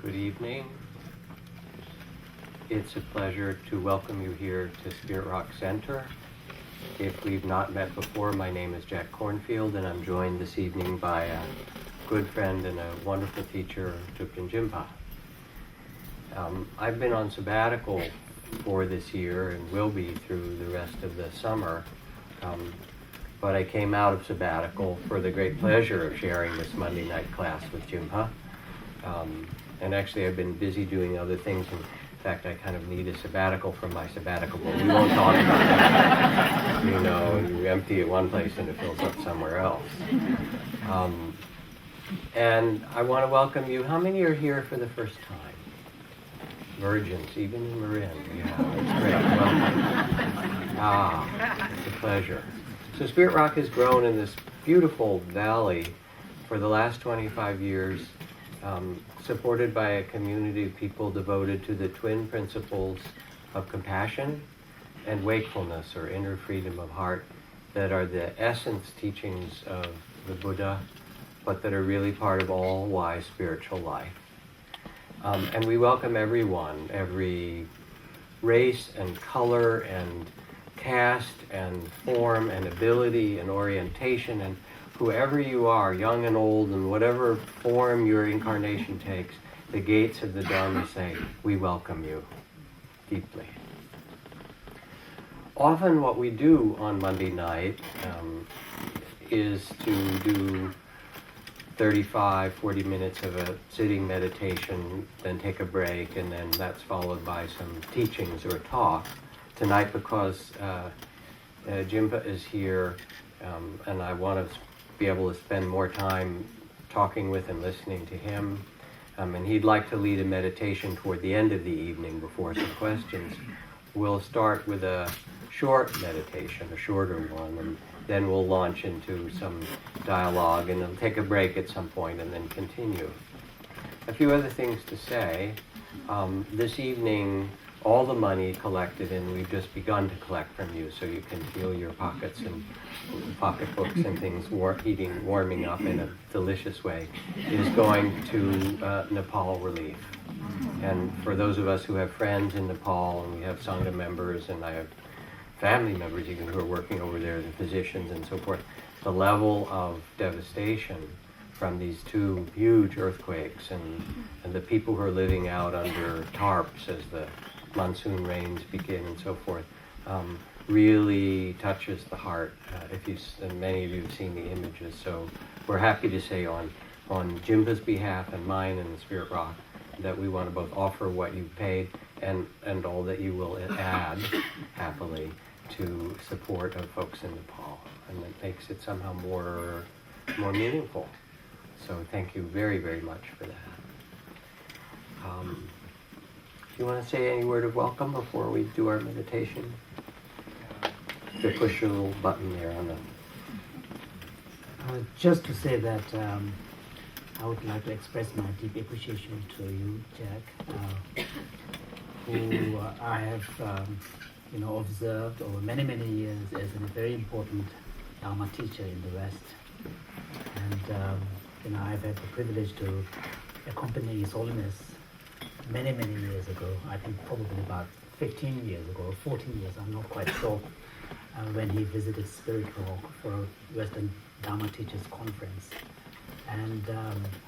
Good evening. It's a pleasure to welcome you here to Spirit Rock Center. If we've not met before, my name is Jack Kornfield, and I'm joined this evening by a good friend and a wonderful teacher, Thupten Jinpa. I've been on sabbatical for this year and will be through the rest of the summer, but I came out of sabbatical for the great pleasure of sharing this Monday night class with Jinpa. And actually I've been busy doing other things. In fact, I kind of need a sabbatical from my sabbatical, but we won't talk about that. You know, you empty it one place and it fills up somewhere else. And I want to welcome you. How many are here for the first time? Virgins, even in Marin. Yeah, that's great. Welcome. It's a pleasure. So Spirit Rock has grown in this beautiful valley for the last 25 years, supported by a community of people devoted to the twin principles of compassion and wakefulness, or inner freedom of heart, that are the essence teachings of the Buddha, but that are really part of all wise spiritual life. And we welcome everyone, every race and color and caste and form and ability and orientation, and whoever you are, young and old, and whatever form your incarnation takes, the gates of the Dharma say, we welcome you deeply. Often what we do on Monday night is to do 35, 40 minutes of a sitting meditation, then take a break, and then that's followed by some teachings or talk. Tonight, because Jinpa is here, and I want to be able to spend more time talking with and listening to him, and he'd like to lead a meditation toward the end of the evening before some questions. We'll start with a short meditation, a shorter one, and then we'll launch into some dialogue, and then take a break at some point and then continue. A few other things to say. This evening, all the money collected, and we've just begun to collect from you, so you can feel your pockets and pocketbooks and things warming up in a delicious way, is going to Nepal relief. And for those of us who have friends in Nepal, and we have Sangha members, and I have family members even who are working over there, the physicians and so forth, the level of devastation from these two huge earthquakes, and the people who are living out under tarps as the monsoon rains begin and so forth, really touches the heart. And many of you have seen the images, so we're happy to say on Jinpa's behalf and mine and the Spirit Rock that we want to both offer what you've paid and all that you will add happily to support of folks in Nepal, and it makes it somehow more meaningful. So thank you very, very much for that. Do you want to say any word of welcome before we do our meditation? To push your little button there on the... Just to say that I would like to express my deep appreciation to you, Jack, who I have observed over many, many years as a very important Dharma teacher in the West. And I've had the privilege to accompany His Holiness many, many years ago. I think probably about 15 years ago, 14 years, I'm not quite sure, when he visited Spirit Rock for a Western Dharma Teachers Conference. And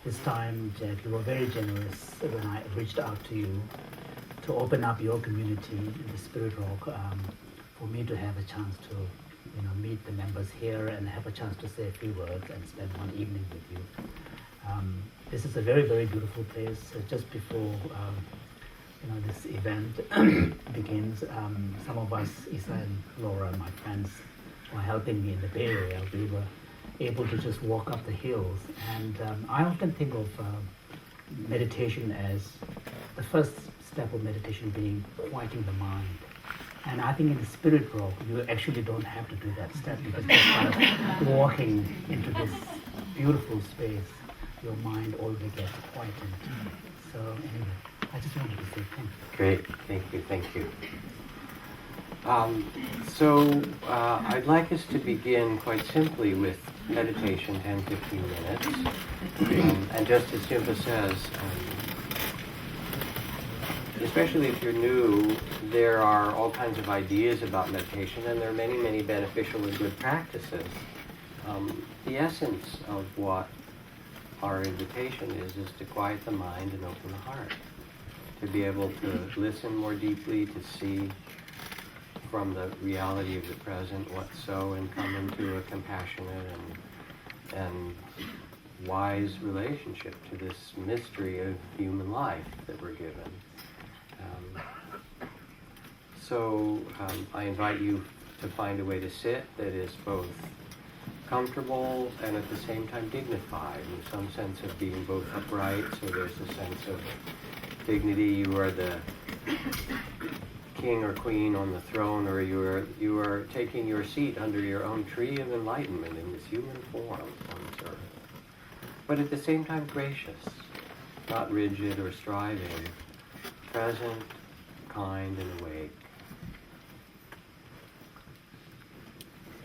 this time, Jack, you were very generous when I reached out to you to open up your community in the Spirit Rock for me to have a chance to meet the members here and have a chance to say a few words and spend one evening with you. This is a very, very beautiful place. Just before this event begins, some of us, Isa and Laura, my friends, were helping me in the Bay Area. We were able to just walk up the hills, and I often think of meditation as the first step of meditation being quieting the mind. And I think in the Spirit Rock, you actually don't have to do that step, because just by walking into this beautiful space, your mind already gets quietened. So anyway, I just wanted to say thank you. Great, thank you. I'd like us to begin quite simply with meditation, 10-15 minutes. And just as Jinpa says, especially if you're new, there are all kinds of ideas about meditation, and there are many, many beneficial and good practices. The essence of what our invitation is to quiet the mind and open the heart, to be able to listen more deeply, to see from the reality of the present what's so, and come into a compassionate and wise relationship to this mystery of human life that we're given. So I invite you to find a way to sit that is both comfortable and at the same time dignified, in some sense of being both upright, so there's a sense of dignity. You are the king or queen on the throne, or you are taking your seat under your own tree of enlightenment in this human form on this earth. But at the same time gracious, not rigid or striving, present, kind, and awake.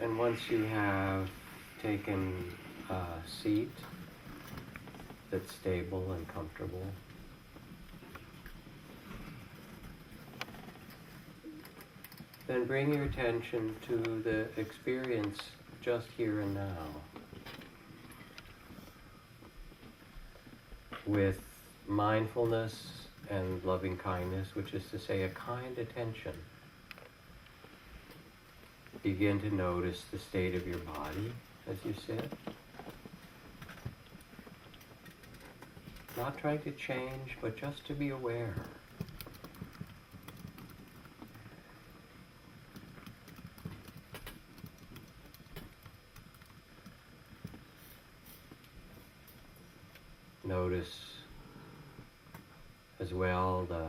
And once you have taken a seat that's stable and comfortable, then bring your attention to the experience just here and now, with mindfulness and loving kindness, which is to say a kind attention. Begin to notice the state of your body as you sit. Not trying to change, but just to be aware. Notice as well the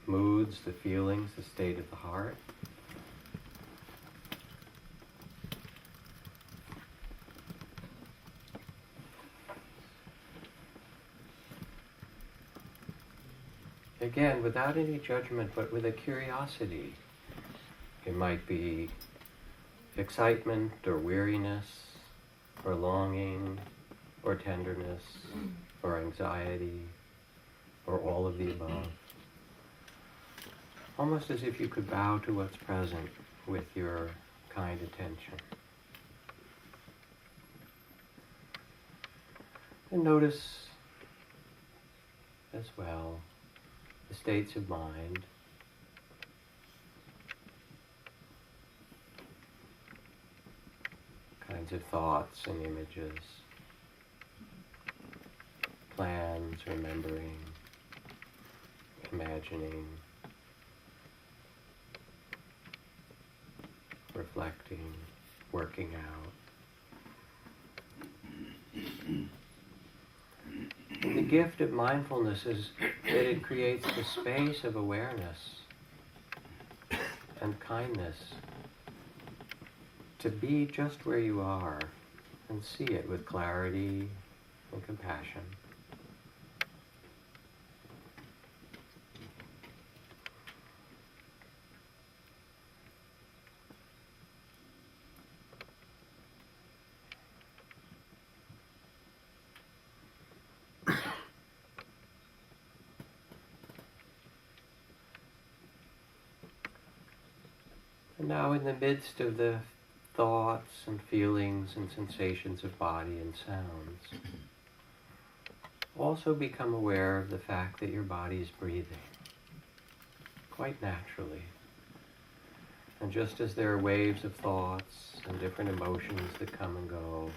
moods, the feelings, the state of the heart. Again, without any judgment, but with a curiosity. It might be excitement or weariness or longing or tenderness or anxiety or all of the above. Almost as if you could bow to what's present with your kind attention. And notice as well the states of mind, kinds of thoughts and images, plans, remembering, imagining, reflecting, working out. And the gift of mindfulness is that it creates the space of awareness and kindness to be just where you are and see it with clarity and compassion. And now in the midst of the thoughts and feelings and sensations of body and sounds, also become aware of the fact that your body is breathing, quite naturally. And just as there are waves of thoughts and different emotions that come and go,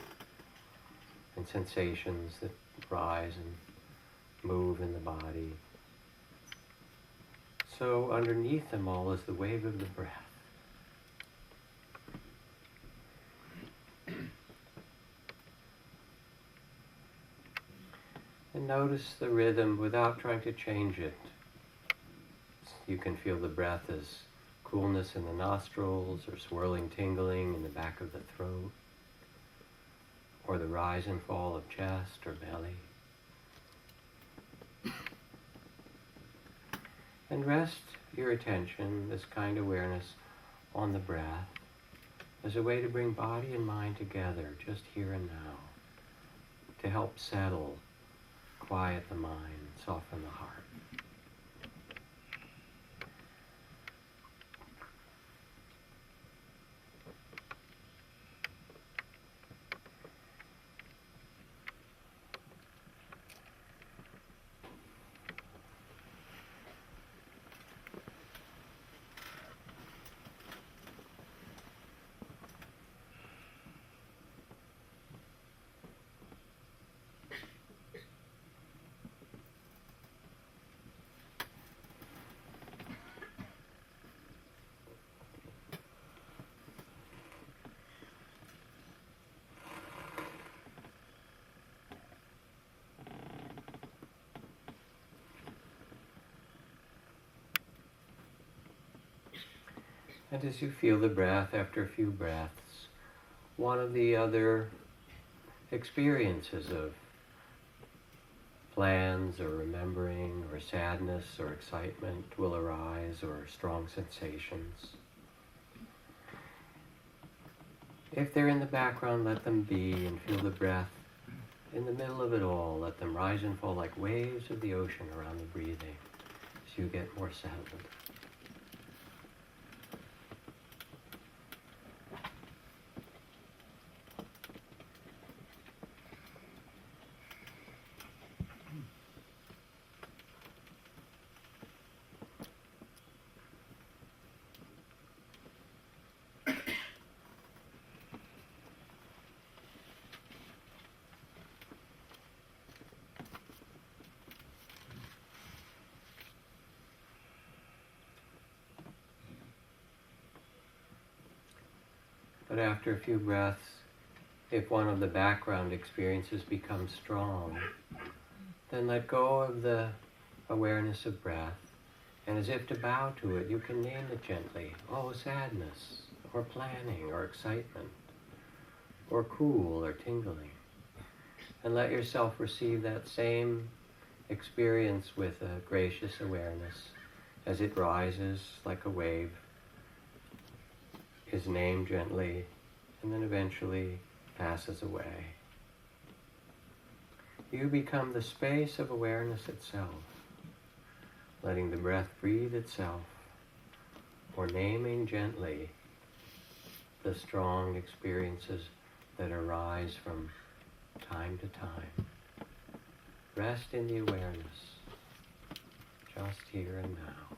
and sensations that rise and move in the body, so underneath them all is the wave of the breath. And notice the rhythm without trying to change it. You can feel the breath as coolness in the nostrils, or swirling tingling in the back of the throat, or the rise and fall of chest or belly. And rest your attention, this kind awareness, on the breath as a way to bring body and mind together just here and now, to help settle, quiet the mind, soften the heart. And as you feel the breath after a few breaths, one of the other experiences of plans or remembering or sadness or excitement will arise, or strong sensations. If they're in the background, let them be, and feel the breath in the middle of it all. Let them rise and fall like waves of the ocean around the breathing as you get more settled. But after a few breaths, if one of the background experiences becomes strong, then let go of the awareness of breath, and as if to bow to it, you can name it gently. Oh, sadness, or planning, or excitement, or cool, or tingling. And let yourself receive that same experience with a gracious awareness as it rises like a wave, is named gently, and then eventually passes away. You become the space of awareness itself, letting the breath breathe itself, or naming gently the strong experiences that arise from time to time. Rest in the awareness, just here and now.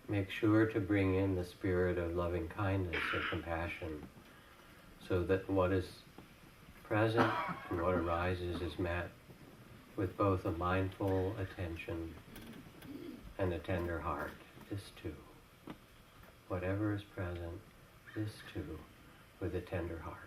Make sure to bring in the spirit of loving kindness and compassion, so that what is present and what arises is met with both a mindful attention and a tender heart. This too. Whatever is present, this too, with a tender heart.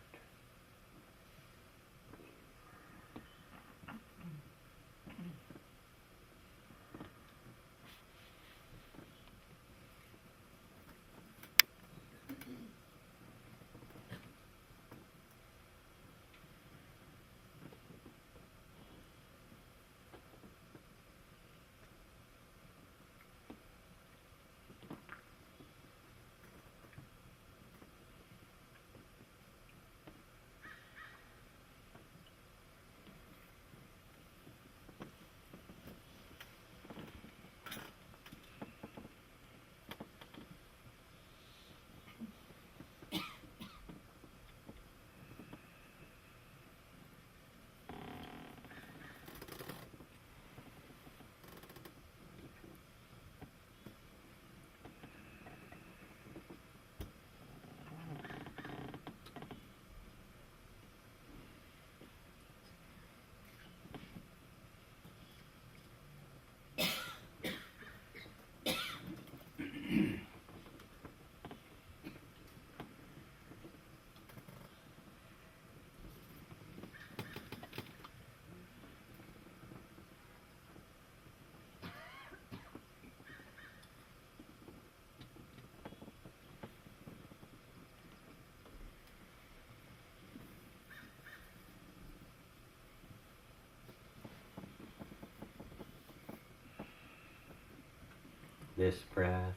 this breath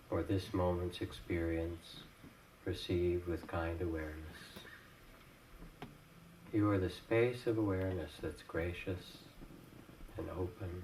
or this moment's experience perceived with kind awareness. You are the space of awareness that's gracious and open.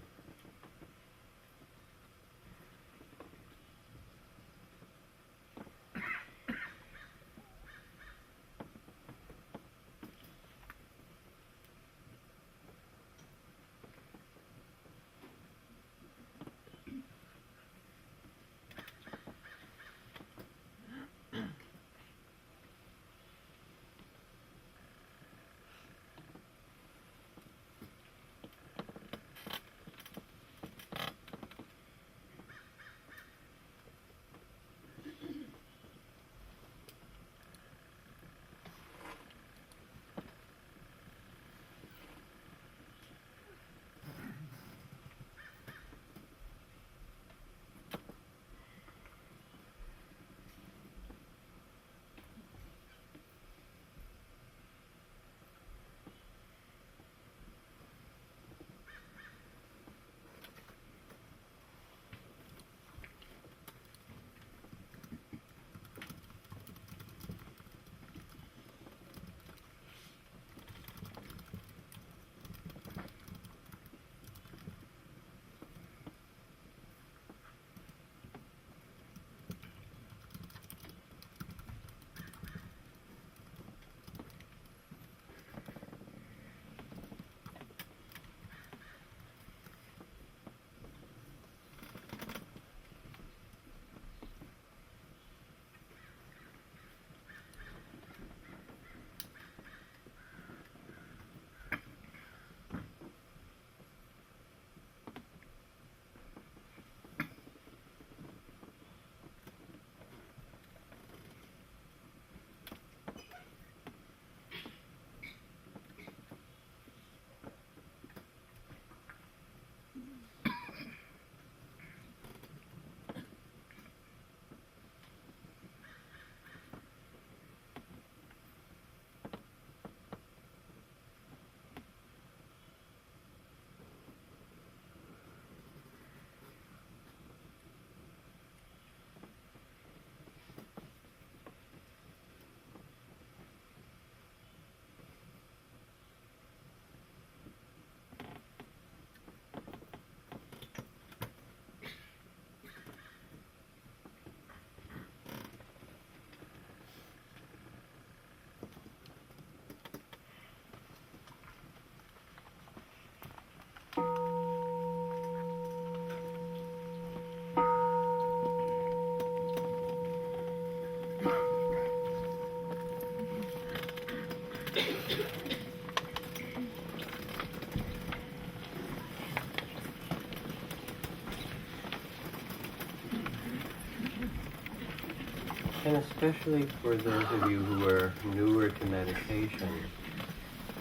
And especially for those of you who are newer to meditation,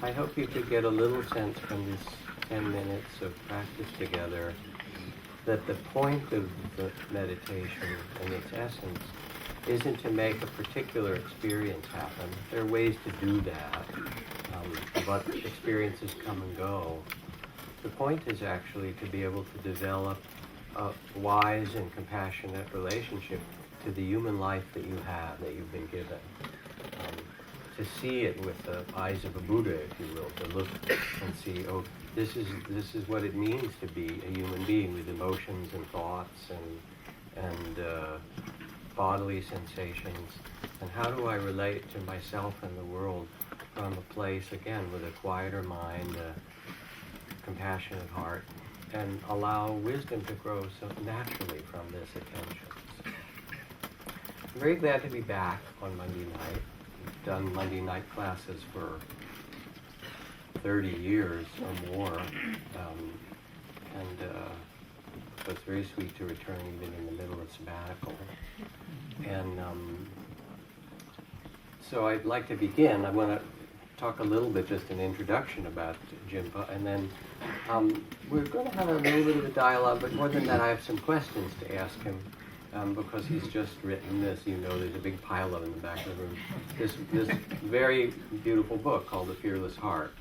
I hope you could get a little sense from this 10 minutes of practice together that the point of the meditation and its essence isn't to make a particular experience happen. There are ways to do that, but experiences come and go. The point is actually to be able to develop a wise and compassionate relationship to the human life that you have, that you've been given. To see it with the eyes of a Buddha, if you will, to look and see, oh, this is what it means to be a human being with emotions and thoughts and bodily sensations. And how do I relate to myself and the world from a place, again, with a quieter mind, a compassionate heart, and allow wisdom to grow so naturally from this attention. I'm very glad to be back on Monday night. I've done Monday night classes for 30 years or more, so it's very sweet to return even in the middle of sabbatical. And so I'd like to begin. I want to talk a little bit, just an introduction about Jinpa, and then we're going to have a little bit of a dialogue, but more than that, I have some questions to ask him. Because he's just written this, you know, there's a big pile of it in the back of the room. This very beautiful book called The Fearless Heart,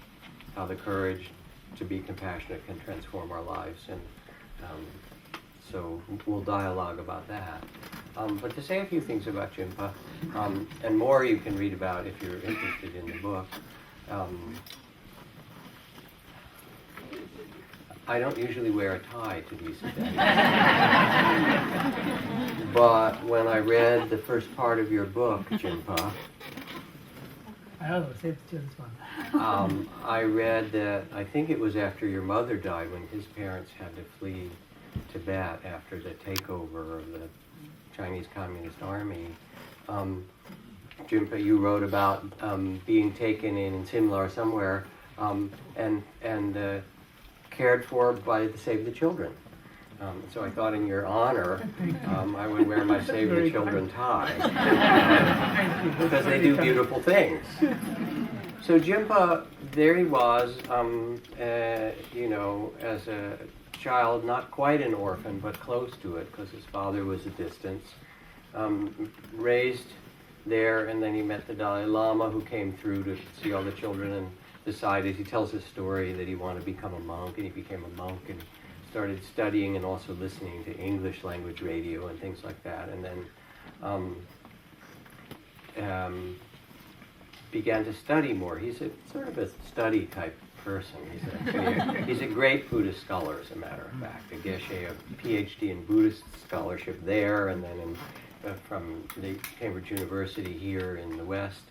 How the Courage to Be Compassionate Can Transform Our Lives. And So we'll dialogue about that. But to say a few things about Jinpa, and more you can read about if you're interested in the book. I don't usually wear a tie to these events. But when I read the first part of your book, Jinpa, I read that, I think it was after your mother died, when his parents had to flee Tibet after the takeover of the Chinese Communist Army. Jinpa, you wrote about being taken in Simla or somewhere and cared for by the Save the Children. So I thought in your honor, I would wear my Save the Children tie, because they do beautiful things. So Jinpa, there he was, as a child, not quite an orphan, but close to it, because his father was a distance, raised there, and then he met the Dalai Lama, who came through to see all the children and decided, he tells his story, that he wanted to become a monk, and he became a monk and started studying and also listening to English language radio and things like that, and then began to study more. He's a sort of a study type person. He's a great Buddhist scholar, as a matter of fact. A geshe, a PhD in Buddhist scholarship there, and then from the Cambridge University here in the West.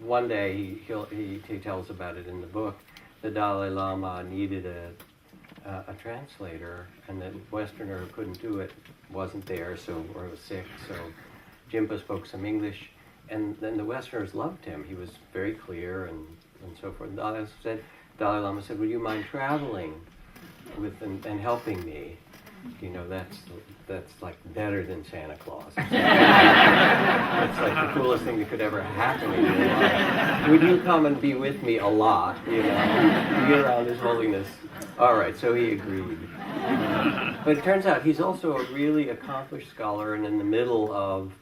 One day, he tells about it in the book, the Dalai Lama needed a translator, and the Westerner who couldn't do it wasn't there, or was sick, so Jinpa spoke some English, and then the Westerners loved him. He was very clear and so forth. Dalai Lama said, would you mind traveling with and helping me? That's like better than Santa Claus. It's like the coolest thing that could ever happen in your life. Would you come and be with me a lot, be around His Holiness? All right, so he agreed. But it turns out he's also a really accomplished scholar, and in the middle of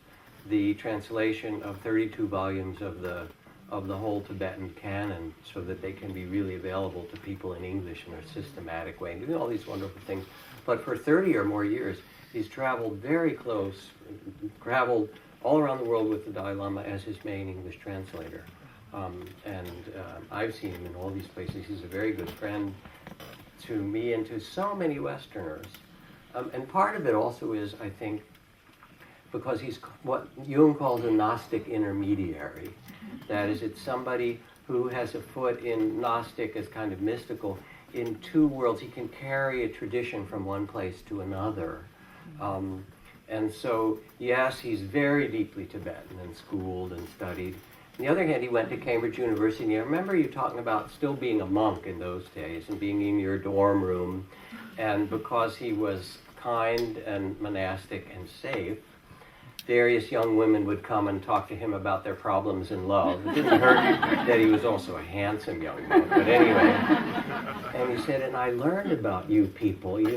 the translation of 32 volumes of the whole Tibetan canon, so that they can be really available to people in English in a systematic way, and doing all these wonderful things. But for 30 or more years, he's traveled very close, traveled all around the world with the Dalai Lama as his main English translator. I've seen him in all these places. He's a very good friend to me and to so many Westerners. And part of it also is, I think, because he's what Jung calls a Gnostic intermediary. That is, it's somebody who has a foot in Gnostic as kind of mystical in two worlds. He can carry a tradition from one place to another. And so, yes, he's very deeply Tibetan and schooled and studied. On the other hand, he went to Cambridge University. And I remember you talking about still being a monk in those days and being in your dorm room. And because he was kind and monastic and safe, various young women would come and talk to him about their problems in love. It didn't hurt that he was also a handsome young man, but anyway. And he said, and I learned about you people, you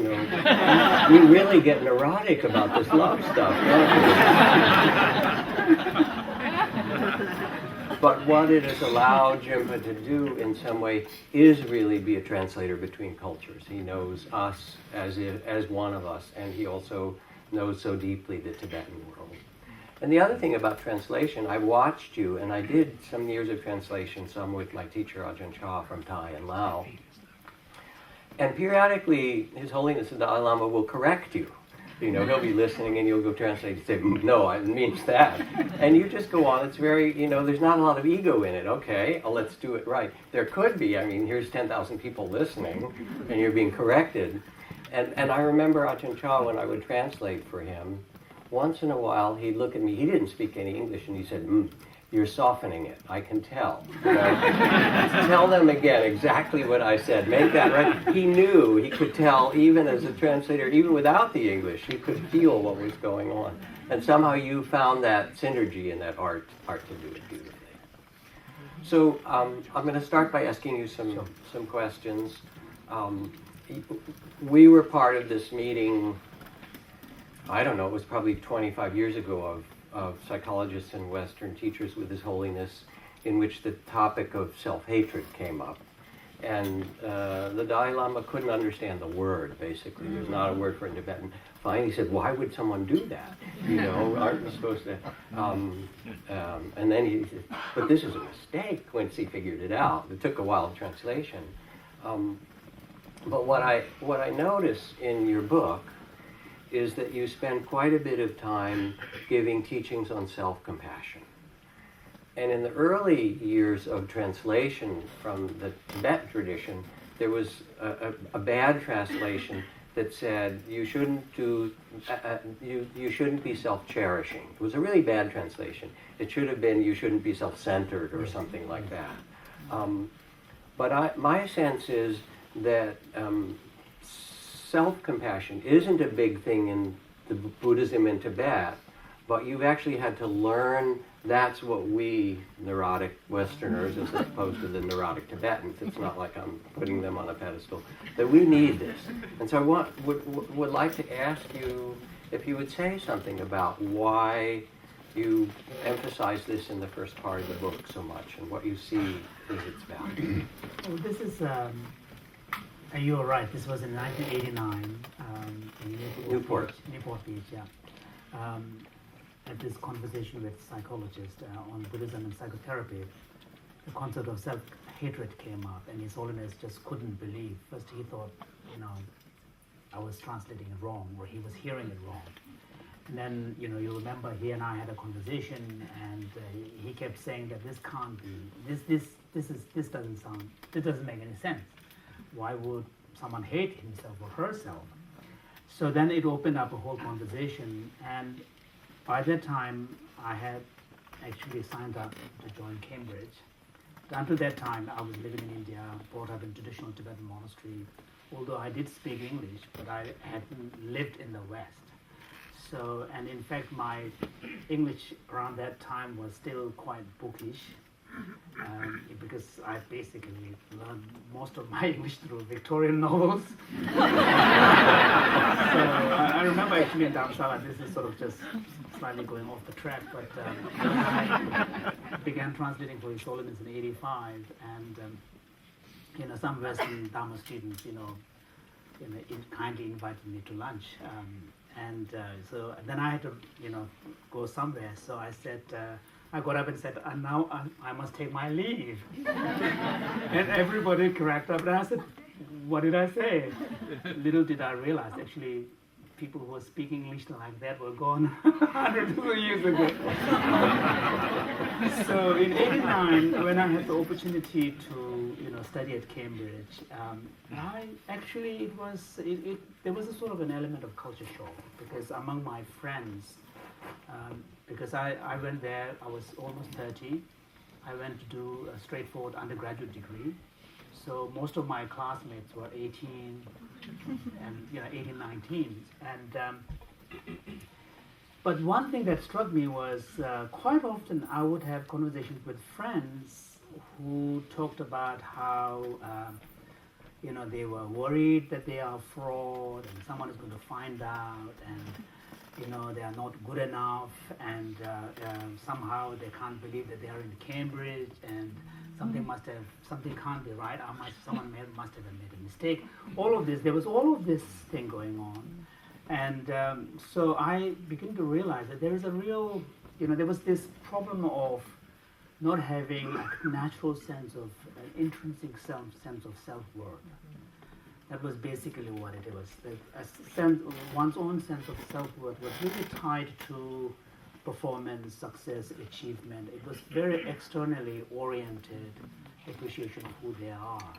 really get neurotic about this love stuff, don't you? But what it has allowed Jinpa to do in some way is really be a translator between cultures. He knows us as one of us, and he also knows so deeply the Tibetan world. And the other thing about translation, I watched you, and I did some years of translation, some with my teacher Ajahn Chah from Thai and Lao. And periodically, His Holiness the Dalai Lama will correct you. He'll be listening and you'll go translate and say, no, it means that. And you just go on. It's very, there's not a lot of ego in it. Okay, let's do it right. There could be, here's 10,000 people listening and you're being corrected. And I remember Ajahn Chah, when I would translate for him, once in a while he'd look at me. He didn't speak any English, and he said, you're softening it. I can tell. Tell them again exactly what I said. Make that right. He knew, he could tell, even as a translator, even without the English, he could feel what was going on. And somehow you found that synergy in that art to do it beautifully. So I'm going to start by asking you some questions. We were part of this meeting, I don't know, it was probably 25 years ago, of psychologists and Western teachers with His Holiness, in which the topic of self-hatred came up. And the Dalai Lama couldn't understand the word, basically. There's not a word for it in Tibetan. Finally, he said, why would someone do that? You know, aren't you supposed to? And then he said, but this is a mistake once he figured it out. It took a while of translation. But what I notice in your book is that you spend quite a bit of time giving teachings on self-compassion. And in the early years of translation from the Tibet tradition, there was a bad translation that said you shouldn't you shouldn't be self-cherishing. It was a really bad translation. It should have been you shouldn't be self-centered or something like that. But my sense is that self-compassion isn't a big thing in the Buddhism in Tibet, but you've actually had to learn that's what we neurotic Westerners, as opposed to the neurotic Tibetans, it's not like I'm putting them on a pedestal, that we need this. And so I would like to ask you if you would say something about why you emphasize this in the first part of the book so much and what you see is its value. Well, this is, you are right, this was in 1989 in Newport Beach, yeah. At this conversation with psychologists on Buddhism and psychotherapy, the concept of self-hatred came up, and His Holiness just couldn't believe. First he thought, I was translating it wrong, or he was hearing it wrong. And then, you remember he and I had a conversation, and he kept saying that this can't be, this doesn't make any sense. Why would someone hate himself or herself? So then it opened up a whole conversation, and by that time, I had actually signed up to join Cambridge. Until that time, I was living in India, brought up in traditional Tibetan monastery, although I did speak English, but I hadn't lived in the West. So, and in fact, my English around that time was still quite bookish, because I basically learned most of my English through Victorian novels. So I remember actually in Dharamsala, this is sort of just slightly going off the track, but I began translating for His Holiness in '85, and some Western Dharma students, kindly invited me to lunch, so then I had to, go somewhere. So I said, I got up and said, and now I must take my leave. And everybody cracked up, and I said, what did I say? Little did I realize, actually, people who were speaking English like that were gone hundreds of years ago. So in '89, when I had the opportunity to, study at Cambridge, I actually there was a sort of an element of culture shock, because among my friends, because I went there, I was almost 30. I went to do a straightforward undergraduate degree. So most of my classmates were 18 and 18, 19. And but one thing that struck me was quite often I would have conversations with friends who talked about how they were worried that they are fraud and someone is going to find out, and they are not good enough, and somehow they can't believe that they are in Cambridge, and something can't be right. Someone must have made a mistake. There was all of this thing going on, and so I began to realize that there is a real, there was this problem of not having a natural sense of intrinsic sense of self-worth. That was basically what it was. One's own sense of self-worth was really tied to performance, success, achievement. It was very externally oriented appreciation of who they are.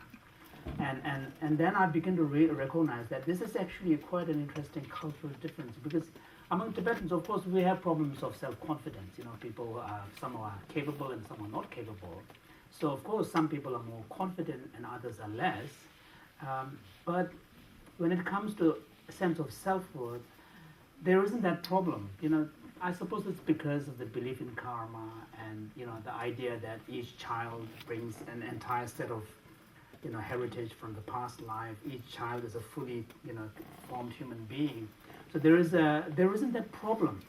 And then I began to recognize that this is actually quite an interesting cultural difference, because among Tibetans, of course, we have problems of self-confidence. People, some are capable and some are not capable. So, of course, some people are more confident and others are less. But when it comes to a sense of self-worth, there isn't that problem. I suppose it's because of the belief in karma and, the idea that each child brings an entire set of, heritage from the past life. Each child is a fully, formed human being. So there isn't that problem.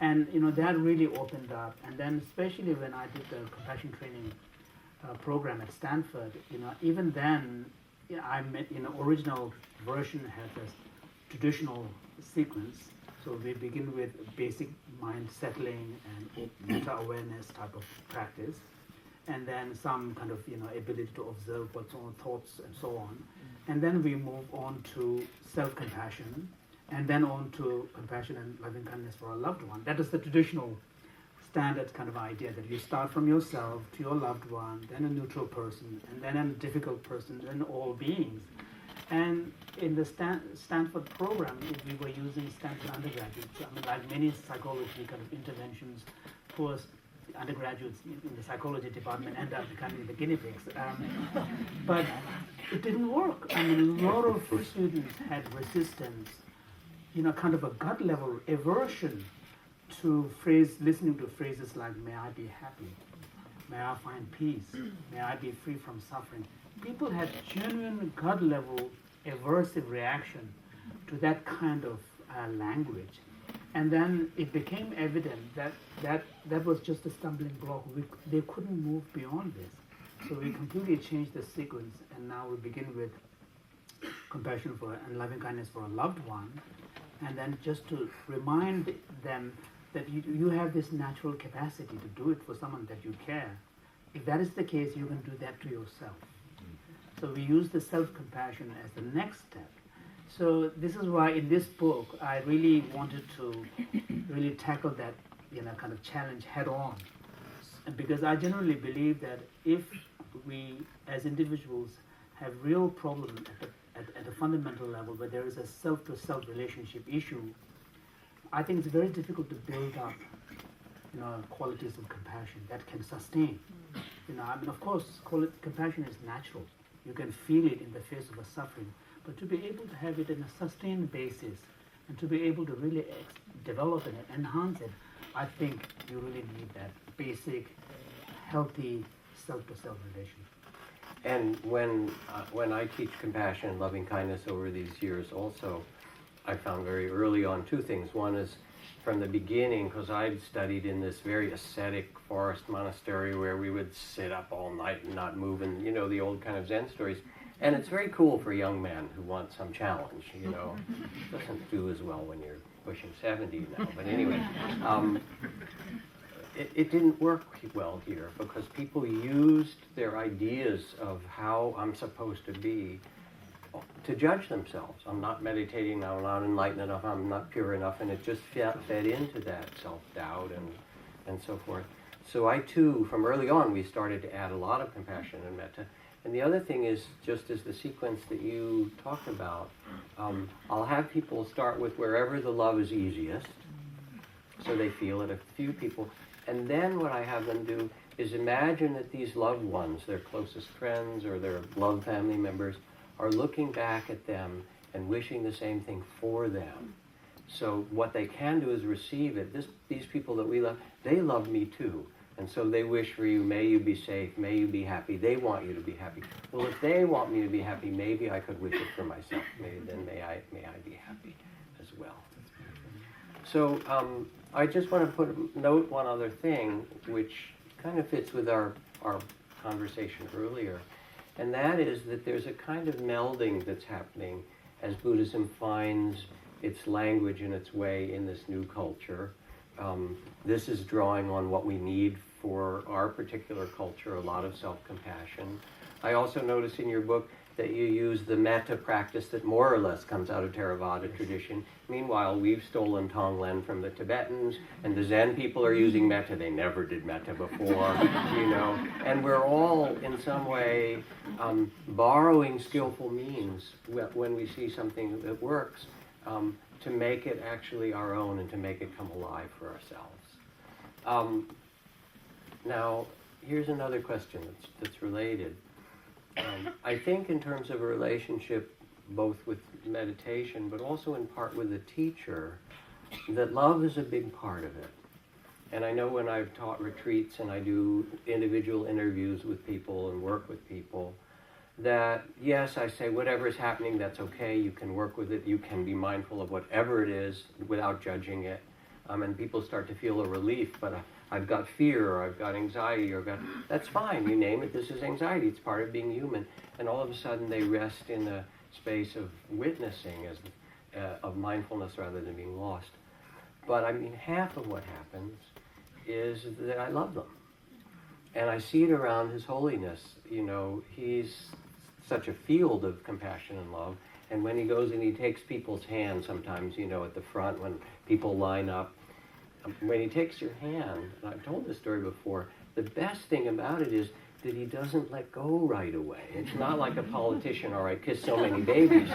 And, that really opened up. And then especially when I did the compassion training program at Stanford, even then, original version had this traditional sequence. So we begin with basic mind settling and meta-awareness type of practice, and then some kind of ability to observe what's on thoughts and so on, and then we move on to self-compassion, and then on to compassion and loving kindness for our loved one. That is the traditional standard kind of idea, that you start from yourself to your loved one, then a neutral person, and then a difficult person, then all beings. And in the Stanford program, we were using Stanford undergraduates. Like many psychology kind of interventions, for undergraduates in the psychology department end up becoming the guinea pigs. But it didn't work. A lot of students had resistance, kind of a gut level aversion to listening to phrases like, may I be happy, may I find peace, may I be free from suffering. People had genuine gut level aversive reaction to that kind of language. And then it became evident that was just a stumbling block. They couldn't move beyond this. So we completely changed the sequence, and now we begin with compassion for and loving kindness for a loved one, and then just to remind them that you have this natural capacity to do it for someone that you care. If that is the case, you can do that to yourself. So we use the self-compassion as the next step. So this is why in this book I really wanted to really tackle that kind of challenge head on, because I generally believe that if we as individuals have real problems at a fundamental level where there is a self-to-self relationship issue, I think it's very difficult to build up qualities of compassion that can sustain. Of course, compassion is natural. You can feel it in the face of a suffering, but to be able to have it in a sustained basis and to be able to really develop it and enhance it, I think you really need that basic, healthy self-to-self relation. And when I teach compassion and loving kindness over these years also, I found very early on two things. One is from the beginning, because I'd studied in this very ascetic forest monastery where we would sit up all night and not move, and the old kind of Zen stories. And it's very cool for a young man who wants some challenge, Doesn't do as well when you're pushing 70 now. But anyway, it didn't work well here because people used their ideas of how I'm supposed to be to judge themselves. I'm not meditating, I'm not enlightened enough, I'm not pure enough, and it just fed into that self-doubt and so forth. So I too, from early on, we started to add a lot of compassion and metta. And the other thing is, just as the sequence that you talked about, I'll have people start with wherever the love is easiest, so they feel it, a few people. And then what I have them do is imagine that these loved ones, their closest friends or their loved family members, are looking back at them and wishing the same thing for them. So what they can do is receive it. These people that we love, they love me too. And so they wish for you, may you be safe, may you be happy. They want you to be happy. Well, if they want me to be happy, maybe I could wish it for myself. Then may I be happy as well. So I just want to note one other thing, which kind of fits with our conversation earlier. And that is that there's a kind of melding that's happening as Buddhism finds its language and its way in this new culture. This is drawing on what we need for our particular culture, a lot of self-compassion. I also notice in your book that you use the metta practice that more or less comes out of Theravada tradition. Meanwhile, we've stolen Tonglen from the Tibetans, and the Zen people are using metta. They never did metta before, And we're all, in some way, borrowing skillful means when we see something that works, to make it actually our own and to make it come alive for ourselves. Now, here's another question that's related. I think in terms of a relationship both with meditation but also in part with the teacher, that love is a big part of it. And I know when I've taught retreats and I do individual interviews with people and work with people, that yes, I say whatever is happening, that's okay, you can work with it, you can be mindful of whatever it is without judging it. And people start to feel a relief, but I've got fear, or I've got anxiety, or that's fine, you name it, this is anxiety, it's part of being human. And all of a sudden they rest in the space of witnessing, of mindfulness rather than being lost. But I mean, half of what happens is that I love them. And I see it around His Holiness. He's such a field of compassion and love. And when he goes and he takes people's hands sometimes, at the front when people line up, when he takes your hand, and I've told this story before, the best thing about it is that he doesn't let go right away. It's not like a politician, all right, kiss so many babies.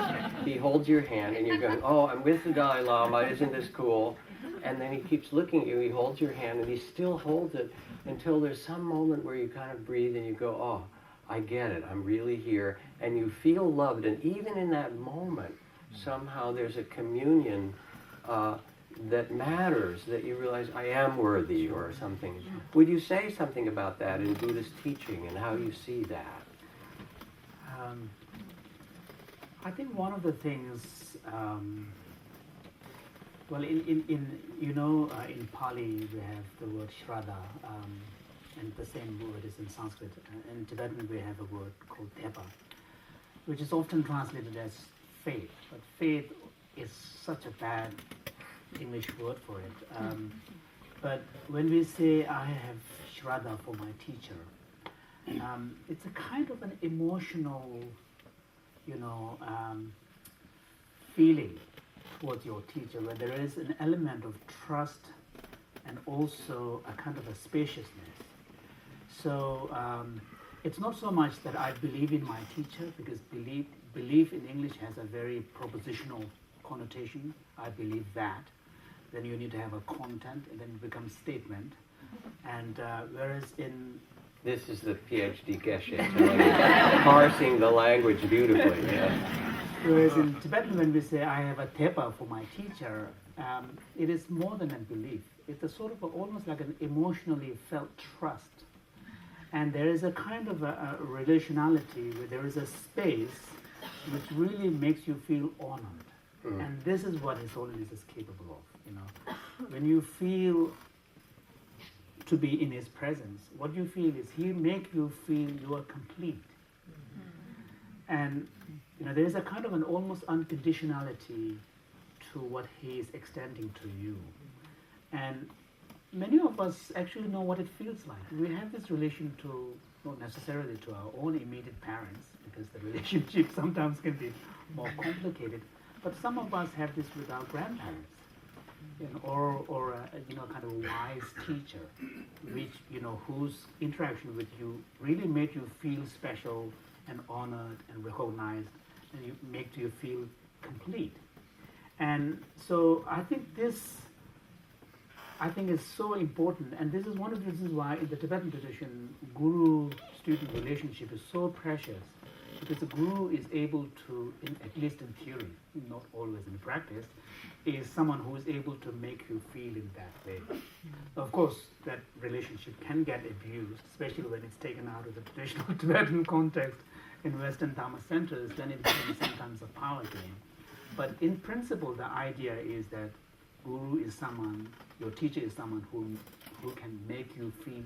He holds your hand and you're going, oh, I'm with the Dalai Lama, isn't this cool? And then he keeps looking at you, he holds your hand and he still holds it until there's some moment where you kind of breathe and you go, oh, I get it, I'm really here. And you feel loved, and even in that moment, somehow there's a communion that matters, that you realize I am worthy or something. Would you say something about that in Buddhist teaching and how you see that? I think one of the things, in Pali we have the word Shraddha, and the same word is in Sanskrit. In Tibetan we have a word called Tepa, which is often translated as faith. But faith is such a bad English word for it. But when we say I have Shraddha for my teacher, it's a kind of an emotional, feeling towards your teacher, where there is an element of trust and also a kind of a spaciousness. So it's not so much that I believe in my teacher, because belief in English has a very propositional connotation. I believe that. Then you need to have a content, and then it becomes statement. And whereas in... This is the PhD Geshe, parsing the language beautifully. Yeah. Whereas in Tibetan, when we say I have a tepa for my teacher, it is more than a belief. It's a sort of almost like an emotionally felt trust. And there is a kind of a relationality where there is a space which really makes you feel honored. And this is what His Holiness is capable of. When you feel to be in His presence, what you feel is He make you feel you are complete. And there is a kind of an almost unconditionality to what He is extending to you. And many of us actually know what it feels like. We have this relation to, not necessarily to our own immediate parents, because the relationship sometimes can be more complicated. But some of us have this with our grandparents, or a kind of wise teacher, which whose interaction with you really made you feel special and honored and recognized, and you make you feel complete. And so I think this is so important, and this is one of the reasons why in the Tibetan tradition, guru-student relationship is so precious, because the guru is able to, at least in theory, not always in practice, is someone who is able to make you feel in that way. Of course, that relationship can get abused, especially when it's taken out of the traditional Tibetan context in Western Dharma centers, then it becomes sometimes a power game. But in principle, the idea is that guru is someone, your teacher is someone who can make you feel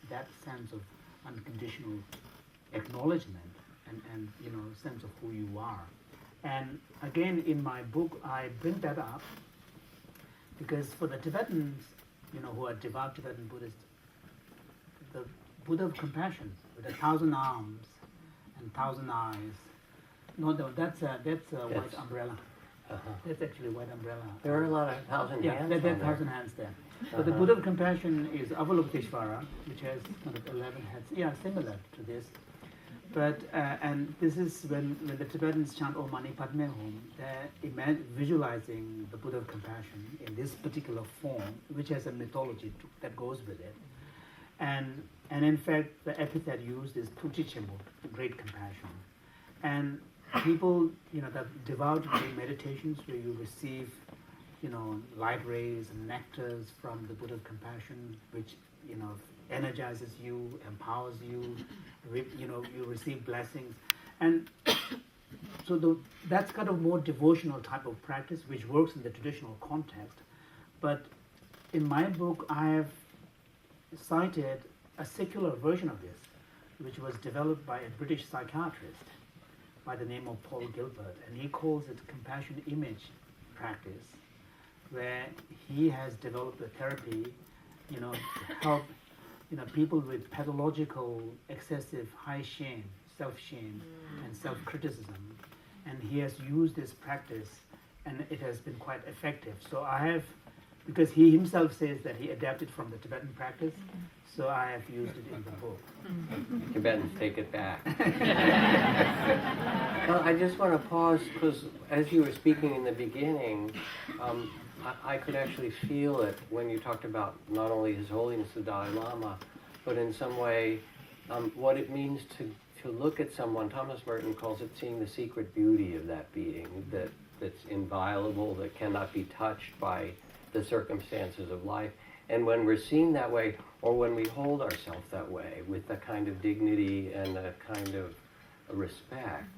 that sense of unconditional acknowledgement and sense of who you are. And again, in my book, I bring that up because for the Tibetans, who are devout Tibetan Buddhists, the Buddha of compassion with 1,000 arms and 1,000 eyes. No, that's a white umbrella. That's actually a white umbrella. There are a lot of 1,000 hands. There are 1,000 hands there. So the Buddha of compassion is Avalokiteshvara, which has kind of 11 heads. Yeah, similar to this. But and this is when the Tibetans chant Om Mani Padme Hum, they're visualizing the Buddha of compassion in this particular form, which has a mythology that goes with it. And in fact, the epithet used is Puchichemut, the great compassion. And people, the devout meditations where you receive, light rays and nectars from the Buddha of compassion, which, energizes you, empowers you, you receive blessings. And so that's kind of more devotional type of practice, which works in the traditional context. But in my book, I have cited a secular version of this, which was developed by a British psychiatrist by the name of Paul Gilbert, and he calls it compassion image practice, where he has developed a therapy, to help, people with pathological, excessive high shame, self-shame, and self-criticism. And he has used this practice, and it has been quite effective. So I have, because he himself says that he adapted from the Tibetan practice, so I have used it in the book. Tibetans take it back. Well, I just want to pause because as you were speaking in the beginning, I could actually feel it when you talked about not only His Holiness the Dalai Lama, but in some way what it means to look at someone. Thomas Merton calls it seeing the secret beauty of that being, that's inviolable, that cannot be touched by the circumstances of life. And when we're seen that way, or when we hold ourselves that way, with a kind of dignity and a kind of respect,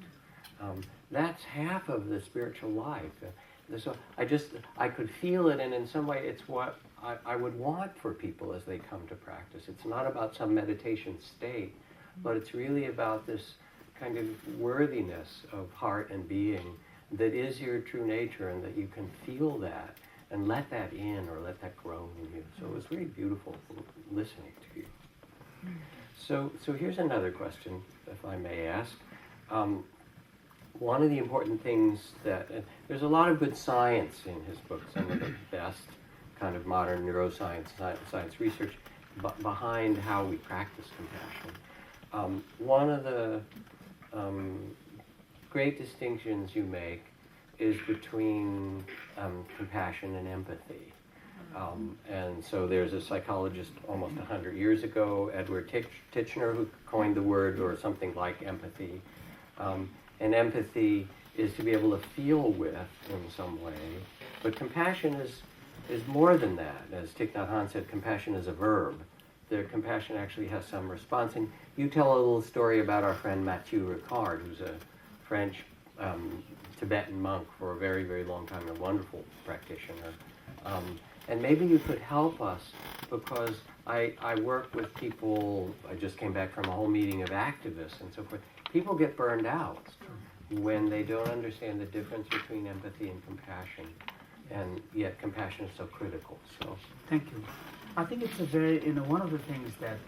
that's half of the spiritual life. So I could feel it, and in some way it's what I would want for people as they come to practice. It's not about some meditation state, but it's really about this kind of worthiness of heart and being that is your true nature, and that you can feel that and let that in or let that grow in you. So it was very beautiful listening to you. So here's another question, if I may ask. One of the important things that, there's a lot of good science in his book, some of the best kind of modern neuroscience, science research behind how we practice compassion. One of the great distinctions you make is between compassion and empathy. And so there's a psychologist almost 100 years ago, Edward Titchener, who coined the word, or something like empathy. And empathy is to be able to feel with in some way. But compassion is more than that. As Thich Nhat Hanh said, compassion is a verb. The compassion actually has some response. And you tell a little story about our friend Mathieu Ricard, who's a French Tibetan monk for a very, very long time, a wonderful practitioner. And maybe you could help us, because I work with people. I just came back from a whole meeting of activists and so forth. People get burned out when they don't understand the difference between empathy and compassion, and yet compassion is so critical. So, thank you. I think it's a very, one of the things that,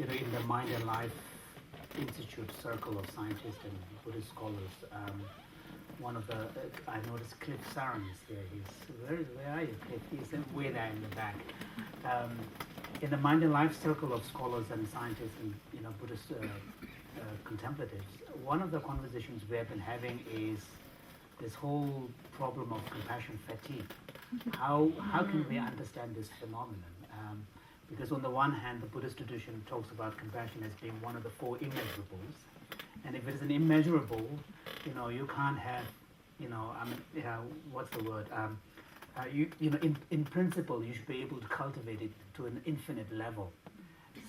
in the Mind and Life Institute circle of scientists and Buddhist scholars, one of the, I noticed Cliff Saran is there. Where are you, Cliff? He's way there in the back. In the Mind and Life circle of scholars and scientists and, Buddhist contemplatives, one of the conversations we have been having is this whole problem of compassion fatigue. How can we understand this phenomenon? Because on the one hand, the Buddhist tradition talks about compassion as being one of the four immeasurables. And if it is an immeasurable, you can't have, what's the word? In principle, you should be able to cultivate it to an infinite level.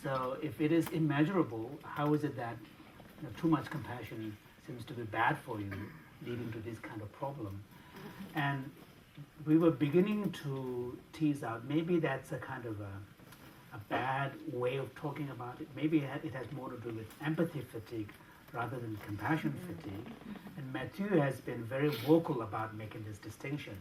So if it is immeasurable, how is it that too much compassion seems to be bad for you, leading to this kind of problem? And we were beginning to tease out, maybe that's a kind of a bad way of talking about it. Maybe it has more to do with empathy fatigue rather than compassion fatigue. And Matthew has been very vocal about making this distinction.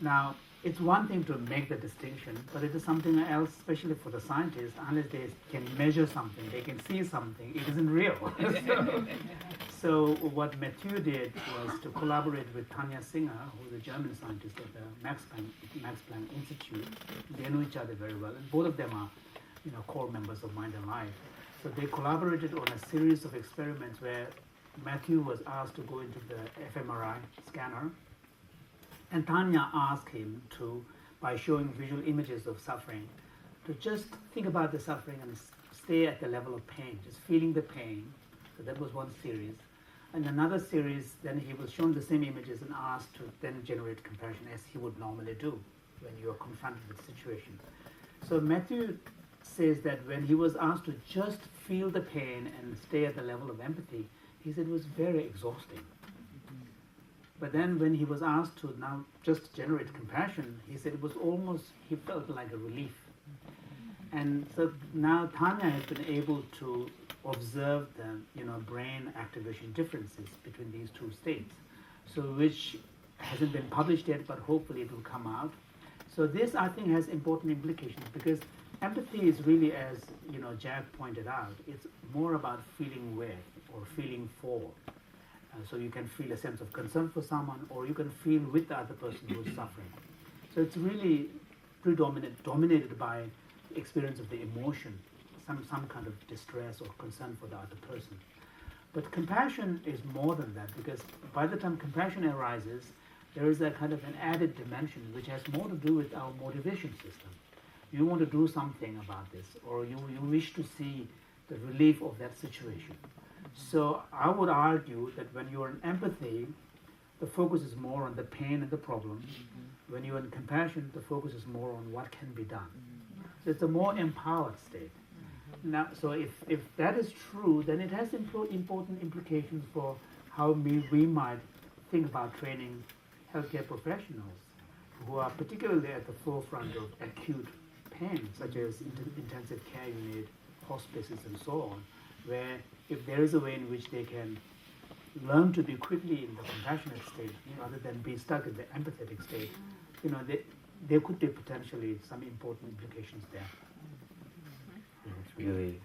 Now, it's one thing to make the distinction, but it is something else, especially for the scientists, unless they can measure something, they can see something, it isn't real. So what Matthew did was to collaborate with Tanya Singer, who's a German scientist at the Max Planck Institute. They know each other very well, and both of them are, core members of Mind and Life. So they collaborated on a series of experiments where Matthew was asked to go into the fMRI scanner, and Tanya asked him to, by showing visual images of suffering, to just think about the suffering and stay at the level of pain, just feeling the pain. So that was one series. And another series, then he was shown the same images and asked to then generate compassion as he would normally do when you are confronted with the situation. So Matthew says that when he was asked to just feel the pain and stay at the level of empathy, he said it was very exhausting. But then when he was asked to now just generate compassion, he said it was almost, he felt like a relief. And so now Tanya has been able to observe the brain activation differences between these two states, so which hasn't been published yet, but hopefully it will come out. So this, I think, has important implications, because empathy is really, as Jack pointed out, it's more about feeling with or feeling for. So you can feel a sense of concern for someone, or you can feel with the other person who is suffering. So it's really dominated by experience of the emotion, some kind of distress or concern for the other person. But compassion is more than that, because by the time compassion arises, there is a kind of an added dimension which has more to do with our motivation system. You want to do something about this, or you wish to see the relief of that situation. So I would argue that when you are in empathy, the focus is more on the pain and the problem. When you are in compassion, the focus is more on what can be done. So it's a more empowered state. Now, so if that is true, then it has important implications for how we might think about training healthcare professionals who are particularly at the forefront of acute pain, such as intensive care unit, hospices, and so on, where if there is a way in which they can learn to be quickly in the compassionate state rather than be stuck in the empathetic state, there could be potentially some important implications there. It's really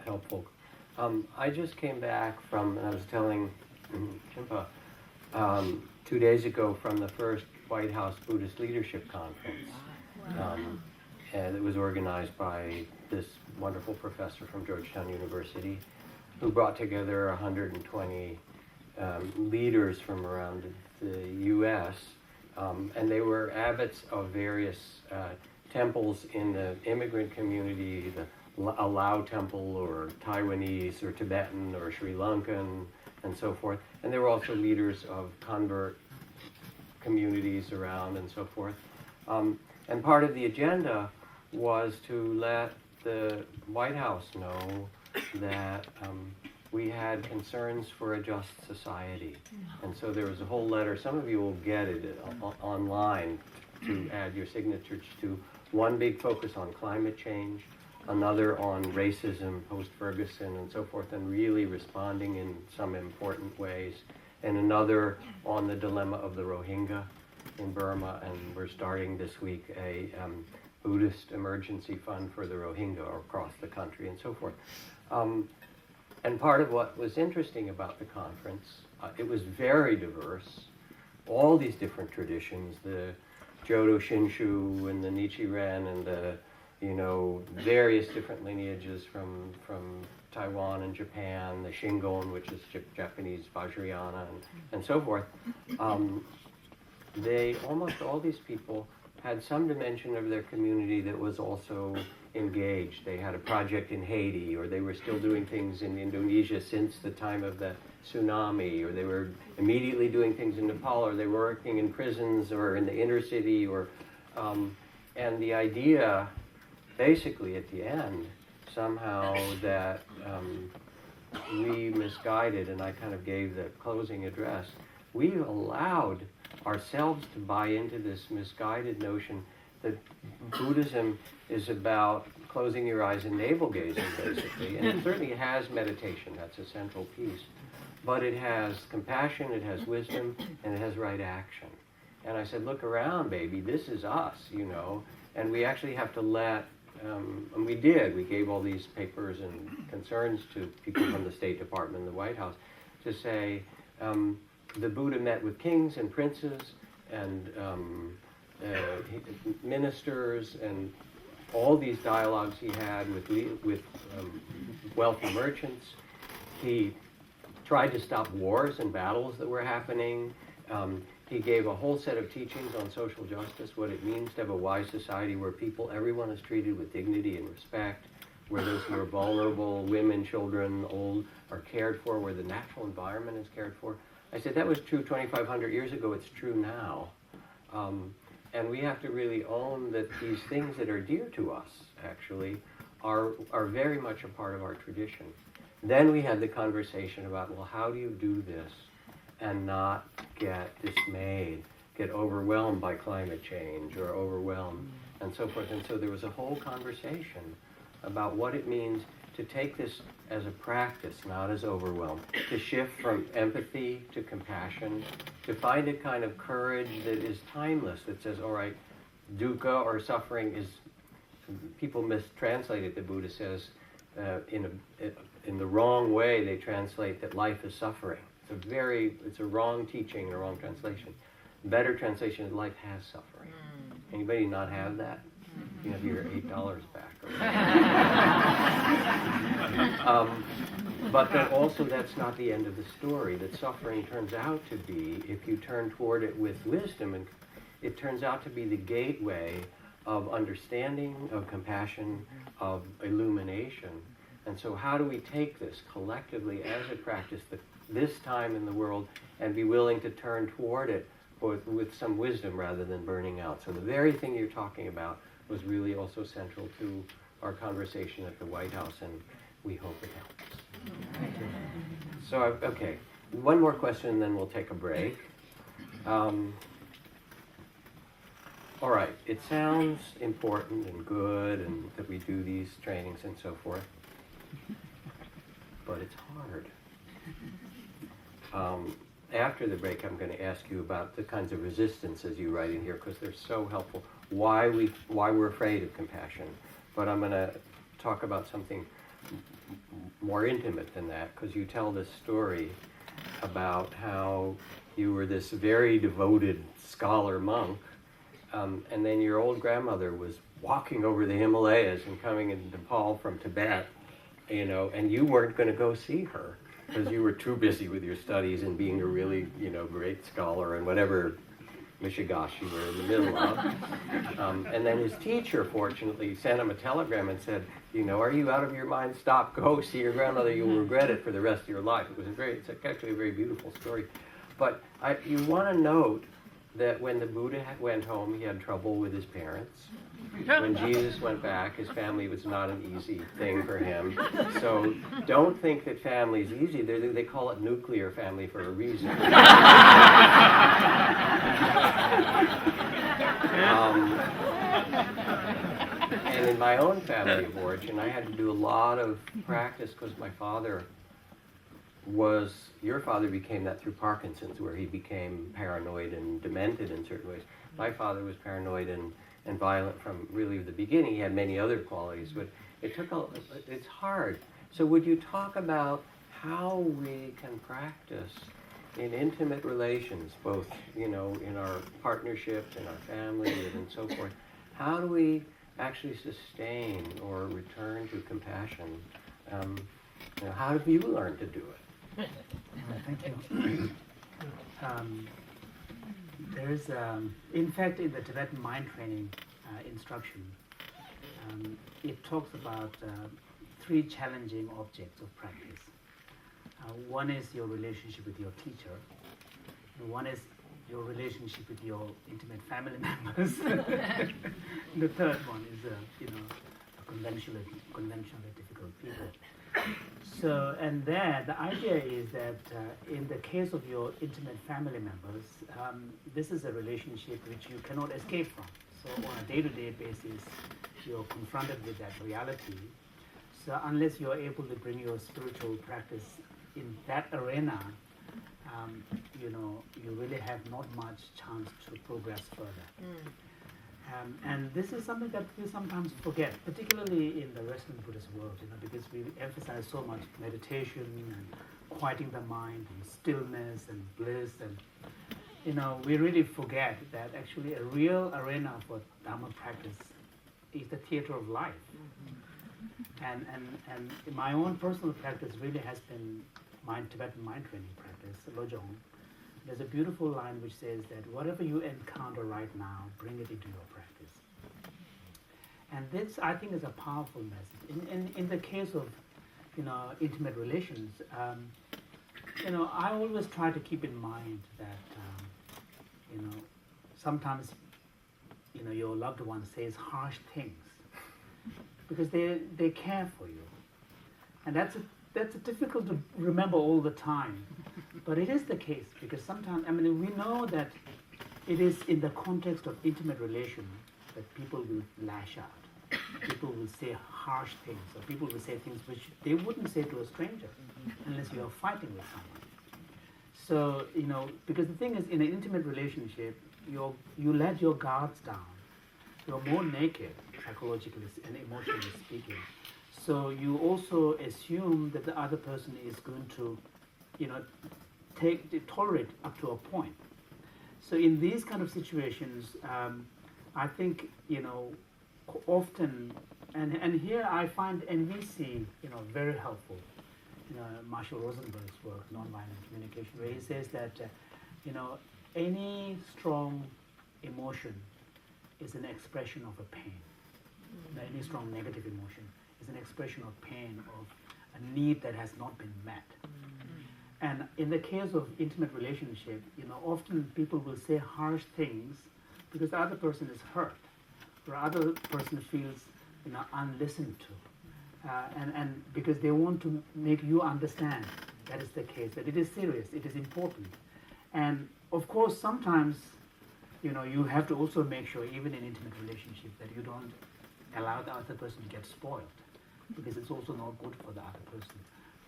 helpful. I just came back from, and I was telling Jinpa 2 days ago, from the first White House Buddhist Leadership Conference. And it was organized by this wonderful professor from Georgetown University, who brought together 120 leaders from around the U.S., and they were abbots of various temples in the immigrant community, the Lao temple, or Taiwanese, or Tibetan, or Sri Lankan, and so forth. And they were also leaders of convert communities around, and so forth. And part of the agenda was to let the White House know that we had concerns for a just society. And so there was a whole letter, some of you will get it online to add your signatures to. One big focus on climate change, another on racism post-Ferguson and so forth, and really responding in some important ways, and another on the dilemma of the Rohingya in Burma, and we're starting this week a Buddhist emergency fund for the Rohingya across the country, and so forth. And part of what was interesting about the conference, it was very diverse, all these different traditions, the Jodo Shinshu and the Nichiren and the various different lineages from Taiwan and Japan, the Shingon, which is Japanese Vajrayana, and so forth. Almost all these people had some dimension of their community that was also engaged. They had a project in Haiti, or they were still doing things in Indonesia since the time of the tsunami, or they were immediately doing things in Nepal, or they were working in prisons or in the inner city, and the idea basically at the end somehow that we misguided, and I kind of gave the closing address, we allowed ourselves to buy into this misguided notion that Buddhism is about closing your eyes and navel gazing, basically. And it certainly has meditation, that's a central piece. But it has compassion, it has wisdom, and it has right action. And I said, look around, baby, this is us, And we actually have to let, and we did, we gave all these papers and concerns to people from the State Department and the White House to say, the Buddha met with kings and princes and ministers, and all these dialogues he had with wealthy merchants. He tried to stop wars and battles that were happening. He gave a whole set of teachings on social justice, what it means to have a wise society where everyone is treated with dignity and respect, where those who are vulnerable, women, children, old, are cared for, where the natural environment is cared for. I said that was true 2,500 years ago, it's true now. And we have to really own that these things that are dear to us, actually, are very much a part of our tradition. Then we had the conversation about, well, how do you do this and not get dismayed, get overwhelmed by climate change, or overwhelmed? and so forth. And so there was a whole conversation about what it means to take this as a practice, not as overwhelm, to shift from empathy to compassion, to find a kind of courage that is timeless, that says, all right, dukkha or suffering is, people mistranslate it, the Buddha says, in the wrong way they translate that life is suffering. It's a wrong teaching and a wrong translation. Better translation is life has suffering. Anybody not have that? You have your $8 back. But that also that's not the end of the story. That suffering turns out to be, if you turn toward it with wisdom, and it turns out to be the gateway of understanding, of compassion, of illumination. And so how do we take this collectively as a practice this time in the world and be willing to turn toward it with some wisdom rather than burning out? So the very thing you're talking about was really also central to our conversation at the White House, and we hope it helps. Thank you. So, okay, one more question and then we'll take a break. All right, it sounds important and good and that we do these trainings and so forth, but it's hard. After the break, I'm going to ask you about the kinds of resistances you write in here because they're so helpful. Why we're afraid of compassion. But I'm going to talk about something more intimate than that because you tell this story about how you were this very devoted scholar monk, and then your old grandmother was walking over the Himalayas and coming into Nepal from Tibet, and you weren't going to go see her because you were too busy with your studies and being a really, great scholar and whatever mishigash you were in the middle of. And then his teacher, fortunately, sent him a telegram and said, are you out of your mind? Stop, go see your grandmother. You'll regret it for the rest of your life. It's actually a very beautiful story. But you want to note that when the Buddha went home, he had trouble with his parents. When Jesus went back, his family was not an easy thing for him. So don't think that family is easy. They call it nuclear family for a reason. And in my own family of origin, I had to do a lot of practice because my father your father became that through Parkinson's, where he became paranoid and demented in certain ways. My father was paranoid and violent from really the beginning. He had many other qualities, but it's hard. So would you talk about how we can practice in intimate relations, both, in our partnerships, in our family, and so forth? How do we actually sustain or return to compassion? How have you learned to do it? Thank you. There is, in fact, in the Tibetan mind training instruction, it talks about 3 challenging objects of practice. One is your relationship with your teacher. One is your relationship with your intimate family members. The third one is, conventionally difficult people. So, and there, the idea is that in the case of your intimate family members, this is a relationship which you cannot escape from. So on a day-to-day basis, you're confronted with that reality. So unless you're able to bring your spiritual practice in that arena, you really have not much chance to progress further. And this is something that we sometimes forget, particularly in the Western Buddhist world, because we emphasize so much meditation and quieting the mind and stillness and bliss, and we really forget that actually a real arena for Dharma practice is the theater of life. And my own personal practice really has been Tibetan mind training practice, Lojong. There's a beautiful line which says that whatever you encounter right now, bring it into your practice. And this, I think, is a powerful message. In the case of, intimate relations, I always try to keep in mind that, sometimes, your loved one says harsh things because they care for you, and that's difficult to remember all the time. But it is the case because sometimes, we know that it is in the context of intimate relation that people will lash out. People will say harsh things, or people will say things which they wouldn't say to a stranger unless you are fighting with someone. So, because the thing is, in an intimate relationship, you let your guards down. You're more naked, psychologically and emotionally speaking. So you also assume that the other person is going to, tolerate up to a point. So in these kind of situations, I think, often, and here I find NVC, very helpful. Marshall Rosenberg's work, Nonviolent Communication, where he says that, any strong emotion is an expression of a pain. Any strong negative emotion is an expression of pain, of a need that has not been met. And in the case of intimate relationship, often people will say harsh things because the other person is hurt, or other person feels, unlistened to. And because they want to make you understand that is the case, that it is serious, it is important. And of course, sometimes, you have to also make sure, even in intimate relationship, that you don't allow the other person to get spoiled, because it's also not good for the other person.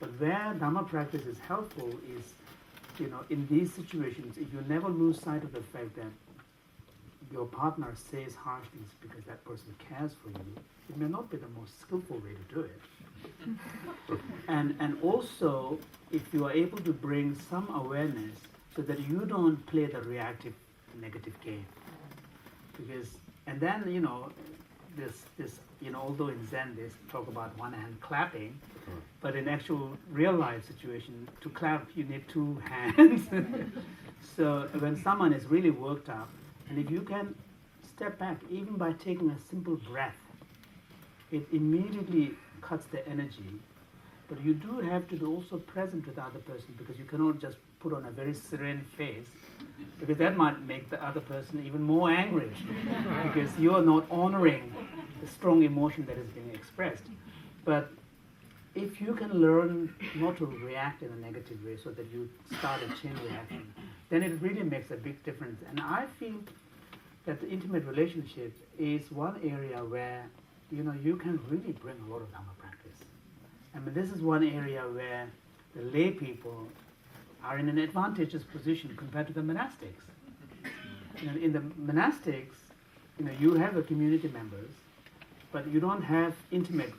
But where Dhamma practice is helpful is, in these situations, if you never lose sight of the fact that your partner says harsh things because that person cares for you, it may not be the most skillful way to do it. And also, if you are able to bring some awareness so that you don't play the reactive negative game. Because, and then, this, although in Zen they talk about one hand clapping, but in actual real life situation, to clap you need two hands. So when someone is really worked up, and if you can step back, even by taking a simple breath, it immediately cuts the energy. But you do have to be also present with the other person, because you cannot just put on a very serene face, because that might make the other person even more angry, because you are not honoring the strong emotion that is being expressed. But if you can learn not to react in a negative way, so that you start a chain reaction, then it really makes a big difference. And I feel that the intimate relationship is one area where you can really bring a lot of Dhamma practice. I mean, this is one area where the lay people are in an advantageous position compared to the monastics. In the monastics, you have the community members, but you don't have intimate,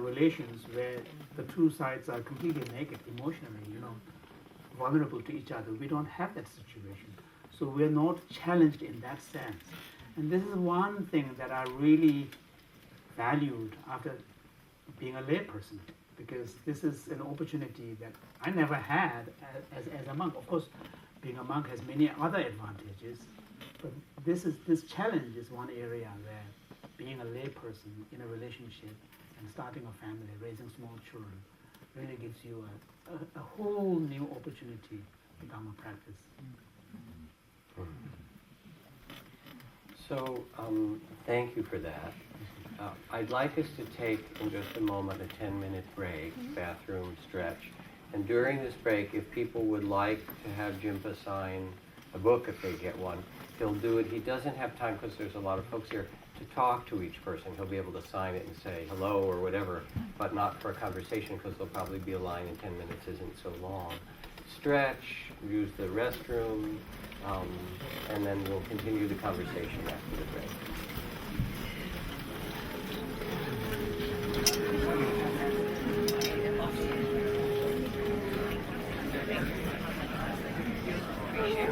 relations where the two sides are completely naked emotionally, vulnerable to each other. We don't have that situation. So we're not challenged in that sense. And this is one thing that I really valued after being a layperson, because this is an opportunity that I never had as a monk. Of course, being a monk has many other advantages, but this challenge is one area where being a layperson in a relationship and starting a family, raising small children, really gives you a whole new opportunity for Dhamma practice. So, thank you for that. I'd like us to take, in just a moment, a 10-minute break, bathroom stretch. And during this break, if people would like to have Jinpa sign a book, if they get one, he'll do it. He doesn't have time, because there's a lot of folks here, to talk to each person. He'll be able to sign it and say hello or whatever, but not for a conversation, because there'll probably be a line, and 10 minutes isn't so long. Stretch, use the restroom, and then we'll continue the conversation after the break.